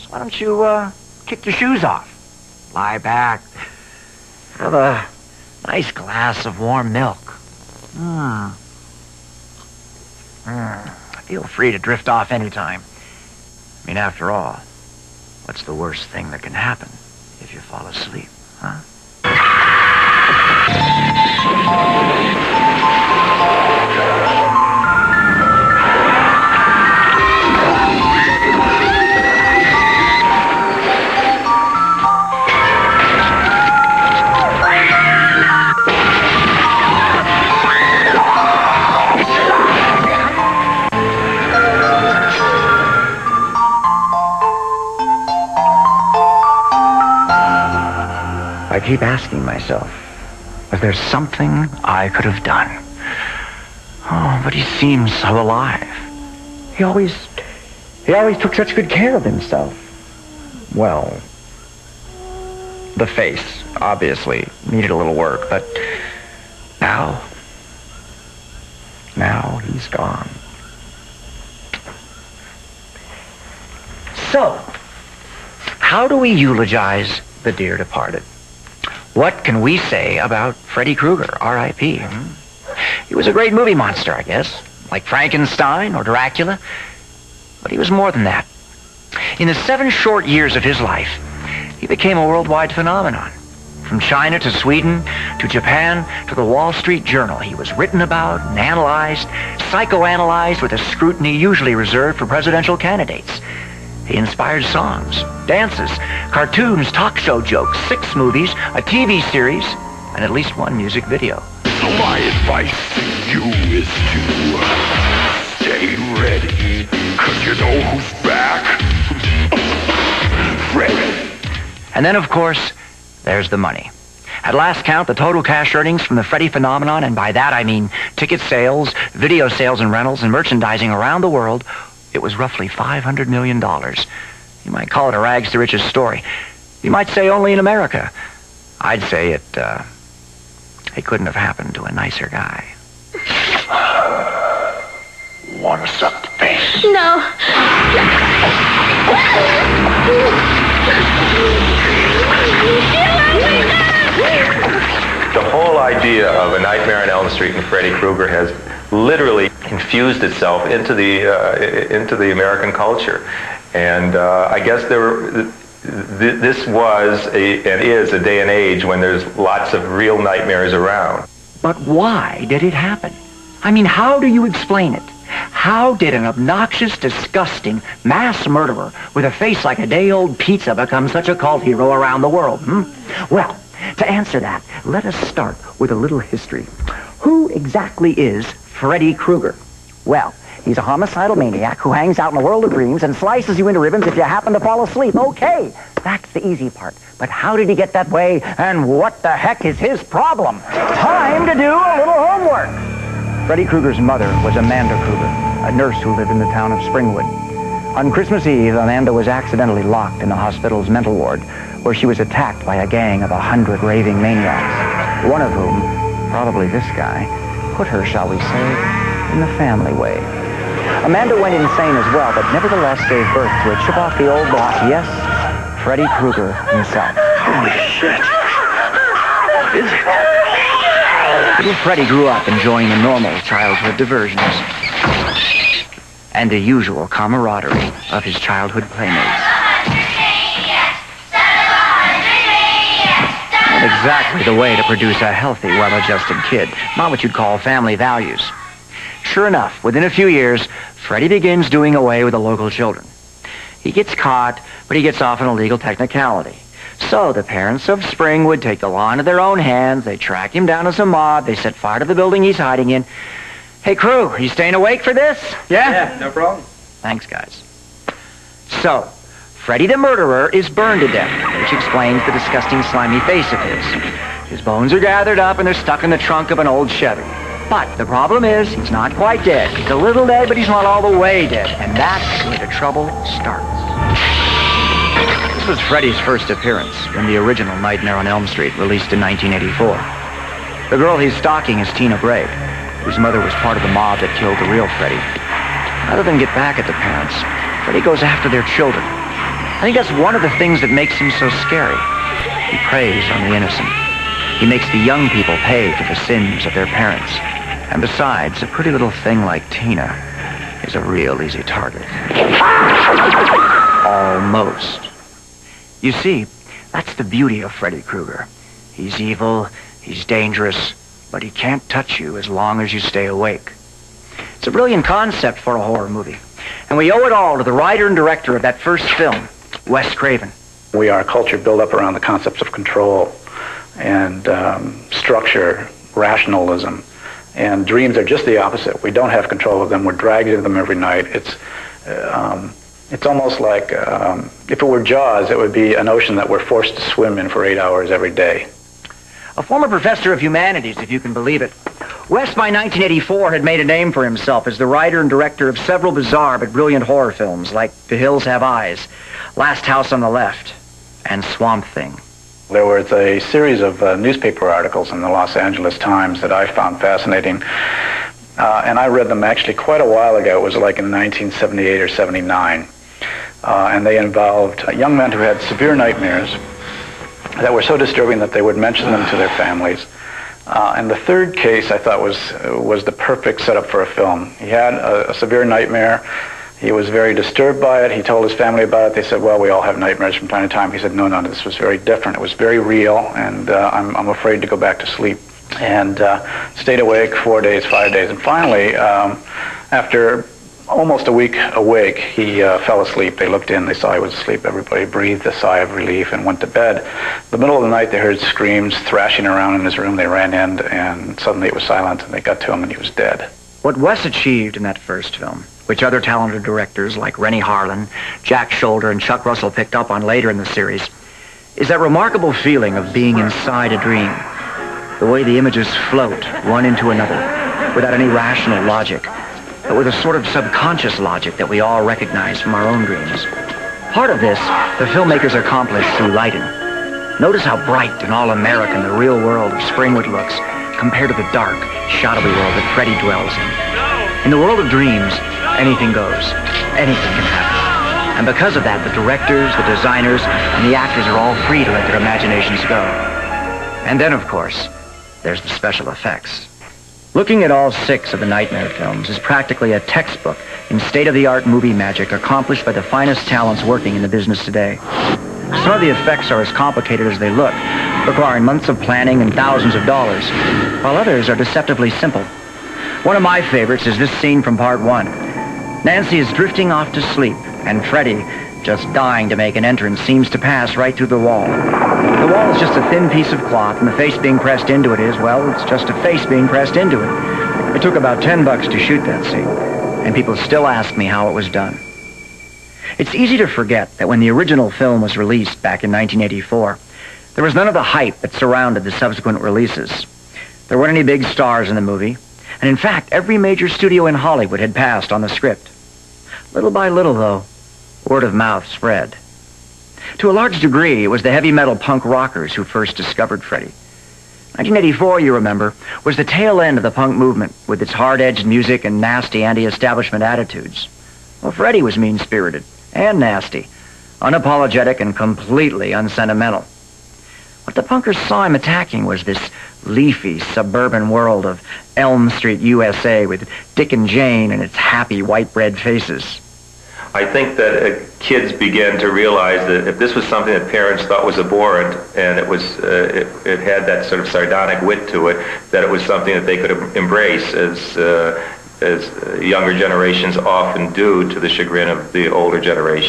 So why don't you, kick your shoes off? Lie back. Have a nice glass of warm milk. Feel free to drift off anytime. I mean, after all, what's the worst thing that can happen if you fall asleep, huh? I keep asking myself, was there something I could have done? Oh, but he seems so alive. He always took such good care of himself. Well, the face obviously needed a little work, but now he's gone. So, how do we eulogize the dear departed? What can we say about Freddy Krueger, R.I.P.? He was a great movie monster, I guess, like Frankenstein or Dracula. But he was more than that. In the 7 short years of his life, he became a worldwide phenomenon. From China to Sweden to Japan to the Wall Street Journal, he was written about and analyzed, psychoanalyzed with a scrutiny usually reserved for presidential candidates. He inspired songs, dances, cartoons, talk show jokes, 6 movies, a TV series, and at least 1 music video. So my advice to you is to stay ready, because you know who's back. Freddy. And then, of course, there's the money. At last count, the total cash earnings from the Freddy phenomenon, and by that I mean ticket sales, video sales and rentals, and merchandising around the world, it was roughly $500 million. You might call it a rags to riches story. You might say only in America. I'd say it couldn't have happened to a nicer guy. Wanna suck the face? No. The whole idea of A Nightmare on Elm Street and Freddy Krueger has literally infused itself into the American culture, and I guess this was and is a day and age when there's lots of real nightmares around. But why did it happen? I mean, how do you explain it? How did an obnoxious, disgusting mass murderer with a face like a day-old pizza become such a cult hero around the world? Well, to answer that, let us start with a little history. Who exactly is Freddy Krueger? Well, he's a homicidal maniac who hangs out in a world of dreams and slices you into ribbons if you happen to fall asleep. Okay, that's the easy part. But how did he get that way, and what the heck is his problem? Time to do a little homework. Freddy Krueger's mother was Amanda Krueger, a nurse who lived in the town of Springwood. On Christmas Eve, Amanda was accidentally locked in the hospital's mental ward, where she was attacked by a gang of 100 raving maniacs, one of whom, probably this guy, put her, shall we say, in the family way. Amanda went insane as well, but nevertheless gave birth to a chip-off the old block, yes, Freddy Krueger himself. Holy shit. What is it? Little Freddy grew up enjoying the normal childhood diversions and the usual camaraderie of his childhood playmates. Not exactly the way to produce a healthy, well-adjusted kid. Not what you'd call family values. Sure enough, within a few years, Freddy begins doing away with the local children. He gets caught, but he gets off an illegal technicality. So the parents of Spring would take the law into their own hands. They track him down as a mob. They set fire to the building he's hiding in. Hey, crew, are you staying awake for this? Yeah? Yeah, no problem. Thanks, guys. So, Freddy the murderer is burned to death, which explains the disgusting, slimy face of his. His bones are gathered up and they're stuck in the trunk of an old Chevy. But the problem is, he's not quite dead. He's a little dead, but he's not all the way dead. And that's where the trouble starts. This was Freddy's first appearance in the original Nightmare on Elm Street, released in 1984. The girl he's stalking is Tina Bray, whose mother was part of the mob that killed the real Freddy. Rather than get back at the parents, Freddy goes after their children. I think that's one of the things that makes him so scary. He preys on the innocent. He makes the young people pay for the sins of their parents. And besides, a pretty little thing like Tina is a real easy target. Almost. You see, that's the beauty of Freddy Krueger. He's evil, he's dangerous, but he can't touch you as long as you stay awake. It's a brilliant concept for a horror movie. And we owe it all to the writer and director of that first film, Wes Craven. We are a culture built up around the concepts of control and structure, rationalism. And dreams are just the opposite. We don't have control of them. We're dragged into them every night. It's almost like if it were Jaws, it would be an ocean that we're forced to swim in for 8 hours every day. A former professor of humanities, if you can believe it. Wes, by 1984, had made a name for himself as the writer and director of several bizarre but brilliant horror films like The Hills Have Eyes, Last House on the Left, and Swamp Thing. There was a series of newspaper articles in the Los Angeles Times that I found fascinating, and I read them actually quite a while ago. It was like in 1978 or 79, and they involved young men who had severe nightmares that were so disturbing that they would mention them to their families. And the third case I thought was the perfect setup for a film. He had a severe nightmare. He was very disturbed by it. He told his family about it. They said, well, we all have nightmares from time to time. He said, no, this was very different. It was very real, and I'm afraid to go back to sleep. And stayed awake 4 days, 5 days. And finally, after almost a week awake, he fell asleep. They looked in. They saw he was asleep. Everybody breathed a sigh of relief and went to bed. In the middle of the night, they heard screams thrashing around in his room. They ran in, and suddenly it was silent, and they got to him, and he was dead. What Wes achieved in that first film, which other talented directors like Rennie Harlan, Jack Shoulder, and Chuck Russell picked up on later in the series, is that remarkable feeling of being inside a dream. The way the images float one into another without any rational logic, but with a sort of subconscious logic that we all recognize from our own dreams. Part of this, the filmmakers accomplished through lighting. Notice how bright and all-American the real world of Springwood looks compared to the dark, shadowy world that Freddy dwells in. In the world of dreams, anything goes. Anything can happen. And because of that, the directors, the designers, and the actors are all free to let their imaginations go. And then, of course, there's the special effects. Looking at all 6 of the Nightmare films is practically a textbook in state-of-the-art movie magic accomplished by the finest talents working in the business today. Some of the effects are as complicated as they look, requiring months of planning and thousands of dollars, while others are deceptively simple. One of my favorites is this scene from part 1. Nancy is drifting off to sleep, and Freddy, just dying to make an entrance, seems to pass right through the wall. The wall is just a thin piece of cloth, and the face being pressed into it is, well, it's just a face being pressed into it. It took about $10 to shoot that scene, and people still ask me how it was done. It's easy to forget that when the original film was released back in 1984, there was none of the hype that surrounded the subsequent releases. There weren't any big stars in the movie, and in fact, every major studio in Hollywood had passed on the script. Little by little, though, word of mouth spread. To a large degree, it was the heavy metal punk rockers who first discovered Freddy. 1984, you remember, was the tail end of the punk movement with its hard-edged music and nasty anti-establishment attitudes. Well, Freddy was mean-spirited and nasty, unapologetic and completely unsentimental. What the punkers saw him attacking was this leafy suburban world of Elm Street, USA, with Dick and Jane and its happy white bread faces. I think that kids began to realize that if this was something that parents thought was abhorrent, and it had that sort of sardonic wit to it, that it was something that they could embrace, as younger generations often do, to the chagrin of the older generation.